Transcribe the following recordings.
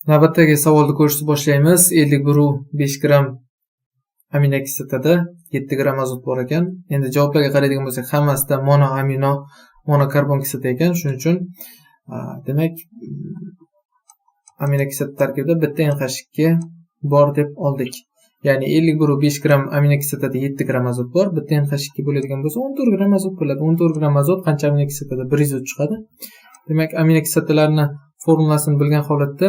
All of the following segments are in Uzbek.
Navbatdagi savolni ko'rishni boshlaymiz. 51,5 gram aminokislotada 7 gram azot bor ekan. Endi javoblarga qaraydigan bo'lsak, hammasida monokarbon kislota ekan. Shuning uchun demak aminokislota tarkibida bitta NH2 bor deb oldik. Ya'ni 51,5 gram aminokislotada 7 gram azot bor. Bitta NH2 bo'ladigan bo'lsa 14 gram azot bo'ladi. 14 gram azot qancha aminokislotada? 100 chiqadi. Demak, aminokislotalarni formulasini bilgan holatda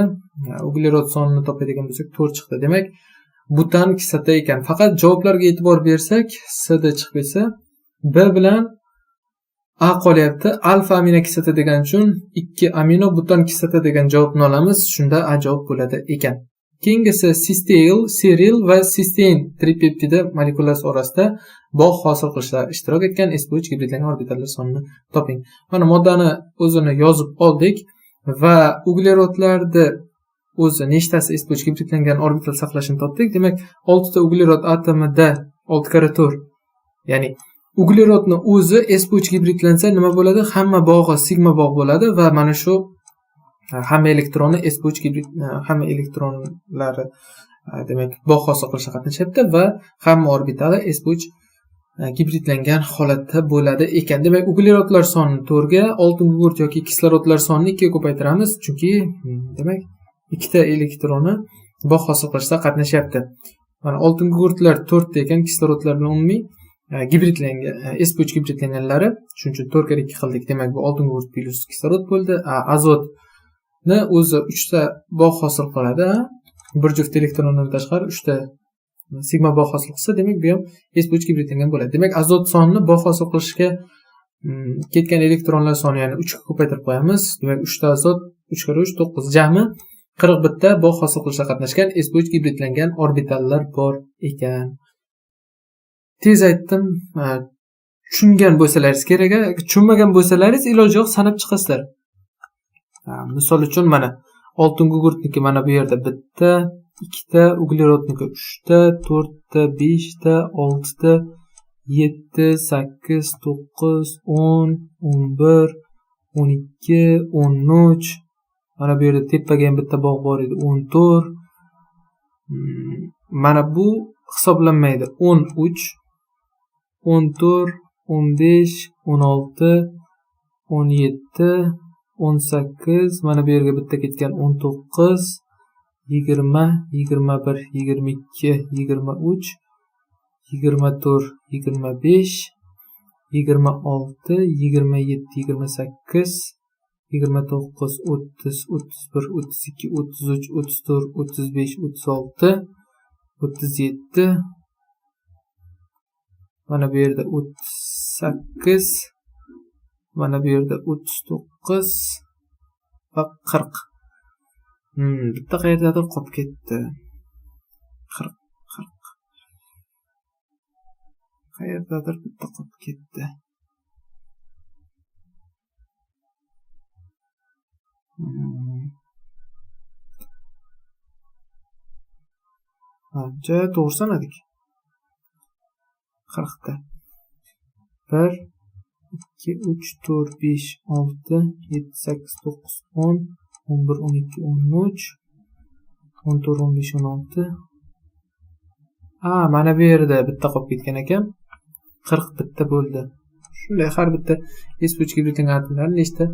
uglerod sonini topadigan bo'lsak 4 chiqdi. Demak, butan kislota ekan. Faqat javoblarga e'tibor bersak, S da chiqib ketsa, B bilan A qolyapti. Alfa aminokislota degan uchun 2 amino butan kislota degan javobni olamiz. Shunda A javob bo'ladi ekan. Keyingisi sisteil, seril va sistein tripeptidi molekulalasi orasida bog' hosil qilishda ishtirok etgan sp3 gibridlangan orbitallar sonini toping. Mana moddani o'zini yozib oldik va uglerodlarni o'zi nechtasi sp3 gibridlangan orbital saqlashini topdik. Demak, 6 ta uglerod atomida 6 kara 4. Ya'ni uglerodni o'zi sp3 gibridlansa nima bo'ladi? Hamma bog'i sigma bog' bo'ladi va mana shu hamma elektroni sp3 gibrid hamma elektronlari demak bog' hosil qilishga qatnashyapti va hamma orbitali sp3 gibridlangan holatda bo'ladi ekan. Demak, uglerodlar sonini 4 ga, oltin gugurt yoki kislorodlar sonini 2 ga ko'paytiramiz, chunki demak ikkita elektroni bog' hosil qilishda qatnashyapti. Mana oltin gugurtlar 4 ta ekan, kislorodlar bilan umumiy gibridlangan sp3 gibridlanganlari, shuning uchun 4 ga 2 qildik. Demak, bu oltin gugurt plus kislorod bo'ldi. Azotni o'zi 3 ta bog' hosil qiladi. Bir juft elektrondan tashqari 3 ta sigma bog' hosil qilsa, demak bu ham sp3 gibridlangan bo'ladi. Demak, azot sonini bog' hosil qilishga ketgan elektronlar soni, ya'ni 3 ga ko'paytirib qo'yamiz. Demak, 3 ta azot 3 kara 3 9, jami 41 ta bog' hosil qilishga qatnashgan sp3 gibridlangan orbitallar bor ekan. Tez aytdim, tushungan bo'lsalaringiz kerak, tushunmagan bo'lsalaringiz iloji yo'q sanab chiqasizlar. Misol uchun mana oltin gugurtniki mana bu yerda bitta, 2 ta, uglerodniki 3 ta, 4 ta, 5 ta, 6 ta, 7, 8, 9, 10, 11, 12, 13. Mana bu yerda tepaga ham bitta bog' bor edi, 14. Mana bu hisoblanmaydi. 13, 14, 15, 16, 17, 18, mana bu yerga bitta ketgan 19, 20, 21, 22, 23, 24, 25, 26, 27, 28, 29, 30, 31, 32, 33, 34, 35, 36, 37, mana bu yerda 38, mana bu yerda 39 va 40. Bitta qayerdadir qolib ketdi. 40. Qayerdadir bitta qolib ketdi. Ancha to'g'ri sanadik. 40 ta. 1 2 3 4 5 6 7 8 9 10 11 12 13 14 15 16. Mana bu yerda bitta qolib ketgan ekan. 40 bitta bo'ldi. Shunday har bitta sp3 gibridlangan atomlar nechta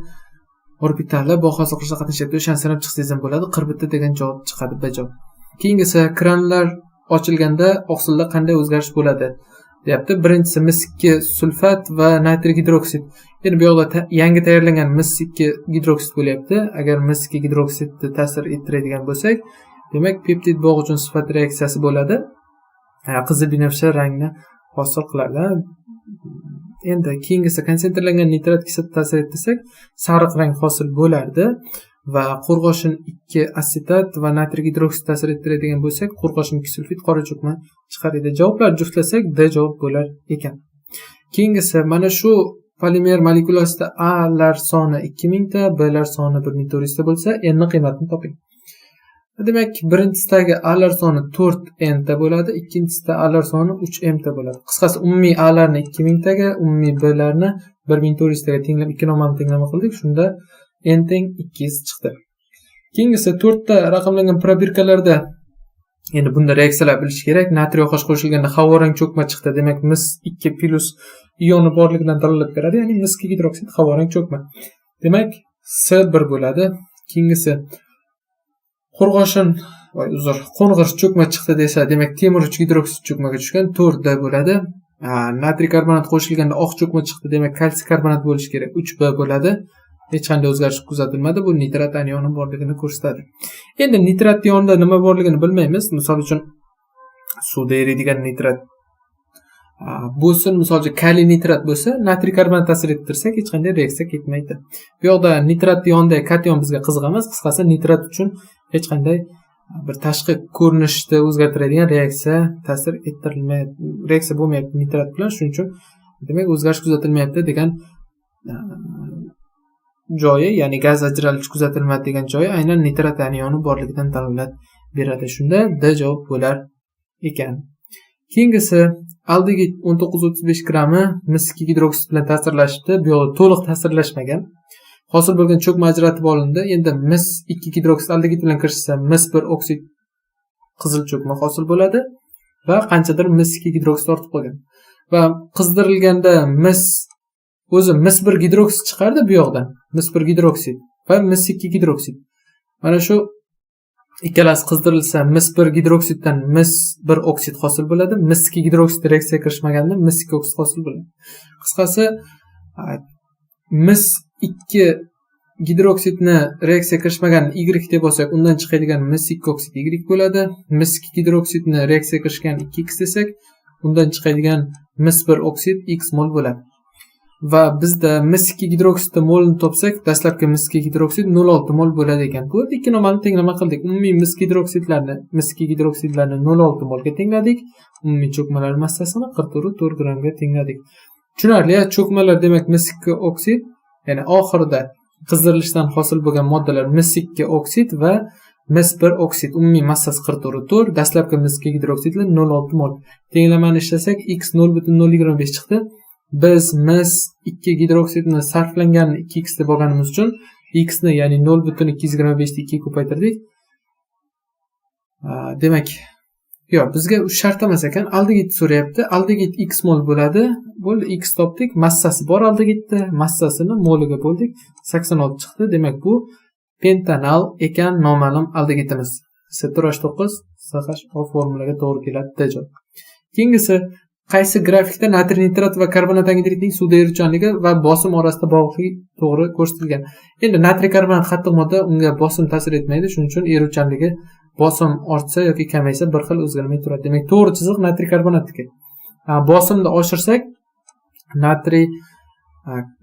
orbitali bog' hosil qilishga qatnashyapti, o'shani sanab chiqsangiz ham bo'ladi. 41 degan javob chiqadi, B javob. Keyingisi kranlar ochilganda oqsilda qanday o'zgarish bo'ladi deyapti. Birinchisi mis2 sulfat va natriy gidroksid. Endi bu yoqda yangi tayyorlangan mis2 gidroksid bo'lyapti. Agar mis2 gidroksidni ta'sir ettiradigan bo'lsak, demak peptid bog' uchun sifat reaksiyasi bo'ladi. Qizil binafsha rangni hosil qiladi. Endi keyingisi konsentrlangan nitrat kislota ta'sir ettirsak, sariq rang hosil bo'lardi va qo'rg'oshin 2 asetat va natriy gidroksid ta'sir ettiradigan bo'lsak, qo'rg'oshin 2 sulfit qora cho'kma chiqaradi. Javoblar juftlasak D javob bo'lar ekan. Keyingisi mana shu polimer molekulasida A lar soni 2000 ta, B lar soni 1400 ta bo'lsa, N ning qiymatini toping. Demak, birinchisidagi A lar soni 4N ta bo'ladi, ikkinchisida A lar soni 3M ta bo'ladi. Qisqasi umumiy A larni 2000 taga, umumiy B larni 1400 taga tenglab, ikki nomani tenglama qildik. Shunda N teng 200 chiqdi. Keyingisi 4 ta raqamlangan probirkalarda endi bunda reaksiyalar bilish kerak. Natriy OH qo'shilganda havorang cho'kma chiqdi. Demak, mis 2 plus ioni borligidan dalolat beradi. Ya'ni mis 2 gidroksid havorang cho'kma. Demak, S1 bo'ladi. Keyingisi qo'ng'ir cho'kma chiqdi desa, demak temir gidroksid cho'kmaga tushgan 4D bo'ladi. Natriy karbonat qo'shilganda oq cho'kma chiqdi, demak kalsiy karbonat bo'lishi kerak, 3B bo'ladi. Hech qanday o'zgarish kuzatilmadi. Bu nitrat anioni borligini ko'rsatadi. Endi nitrat ionida nima borligini bilmaymiz. Misol uchun suvda eriydigan nitrat bo'lsin, misol uchun kaliy nitrat bo'lsa, natriy karbonat ta'sir ettirsak hech qanday reaksiya ketmaydi. Bu yoqda nitrat ionda kation bizga qiziq emas. Qisqasi nitrat uchun hech qanday bir tashqi ko'rinishni o'zgartiradigan reaksiya ta'sir ettirilmaydi. Reaksiya bo'lmayapti nitrat bilan, shuning uchun demak o'zgarish kuzatilmayapti degan joyi, ya'ni gaz ajralishi kuzatilmadi degan joyi aynan nitrat anioni borligidan dalolat beradi. Shunda D javob bo'lar ekan. Keyingisi aldegid 19-35 grammi mis 2 gidroksid bilan ta'sirlashibdi. Bu yoqda to'liq ta'sirlashmagan. Hosil bo'lgan cho'kma ajratib olindi. Endi mis 2 gidroksid aldegid bilan kirishsa, mis 1 oksid qizil cho'kma hosil bo'ladi va qanchadir mis 2 gidroksid ortib qolgan. Va qizdirilganda mis 1 gidroksid chiqardi bu yoqdan. Mis 1 gidroksid va mis 2 gidroksid. Mana shu ikkalasi qizdirilsa, mis 1 gidroksiddan mis 1 oksid hosil bo'ladi. Mis 2 gidroksid reaksiyaga kirishmaganda mis 2 oksid hosil bo'ladi. Qisqasi mis 2 gidroksidni reaksiyaga kirishmagan Y deb olsak, undan chiqadigan mis 2 oksid Y bo'ladi. Mis 2 gidroksidni reaksiyaga kirishgan 2X desak, undan chiqadigan mis 1 oksid X mol bo'ladi. Va bizda mis 2 gidroksidni molini topsak, dastlabki mis 2 gidroksid 0,6 mol bo'ladi ekan. Bu ikki nomani tenglama qildik. Umumiy mis 2 gidroksidlarni 0,6 molga tengladik. Umumiy cho'kmalar massasini 44 grammga tengladik. Tushunarli, cho'kmalar demak mis 2 oksid, ya'ni oxirida qizdirilishdan hosil bo'lgan moddalar mis 2 oksid va mis 1 oksid. Umumiy massasi 44, dastlabki mis 2 gidroksidlar 0,6 mol. Tenglamani ishlasak x 0,025 chiqdi. Biz mis 2 gidroksidni sarflanganini 2x deb olganimiz uchun x ni, ya'ni 0,225 ni 2 ga ko'paytirdik. Demak, yo'q, bizga u shart emas ekan, aldegid so'rayapti. Aldegid x mol bo'ladi. Bo'ldi, x topdik. Massasi bor aldegidda, massasini moliga bo'ldik. 86 chiqdi. Demak, bu pentanal ekan noma'lum aldegidimiz. C9H9 SHO formulaga to'g'ri keladi javob. Keyingisi, qaysi grafikda natriy nitrat va karbonat angidridning suvda eruvchanligi va bosim orasida bog'liqligi to'g'ri ko'rsatilgan. Endi natriy karbonat qattiq modda, unga bosim ta'sir etmaydi, shuning uchun eruvchanligi bosim ortsa yoki kamaysa bir xil o'zgarmay turadi. Demak, to'g'ri chiziq natriy karbonatniki. Bosimni oshirsak, natriy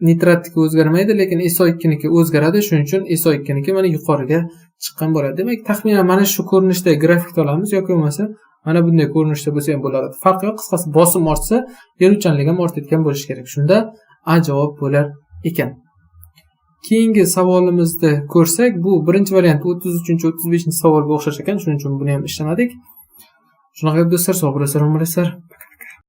nitratniki o'zgarmaydi, lekin SO2 niki o'zgaradi, shuning uchun SO2 niki mana yuqoriga chiqqan bo'ladi. Demak, taxminan mana shu ko'rinishda grafikni olamiz yoki bo'lmasa mana bunday ko'rinishda bo'lsa ham bo'ladi. Farqi yo'q, qisqasi bosim ortsa, eruvchanlik ham ortayotgan bo'lishi kerak. Shunda A javob bo'lar ekan. Keyingi savolimizni ko'rsak, bu birinchi variant 33-35 savolga o'xshash ekan, shuning uchun buni ham ishlamadik. Shunaqa do'stlar, sog' bo'lasizlar,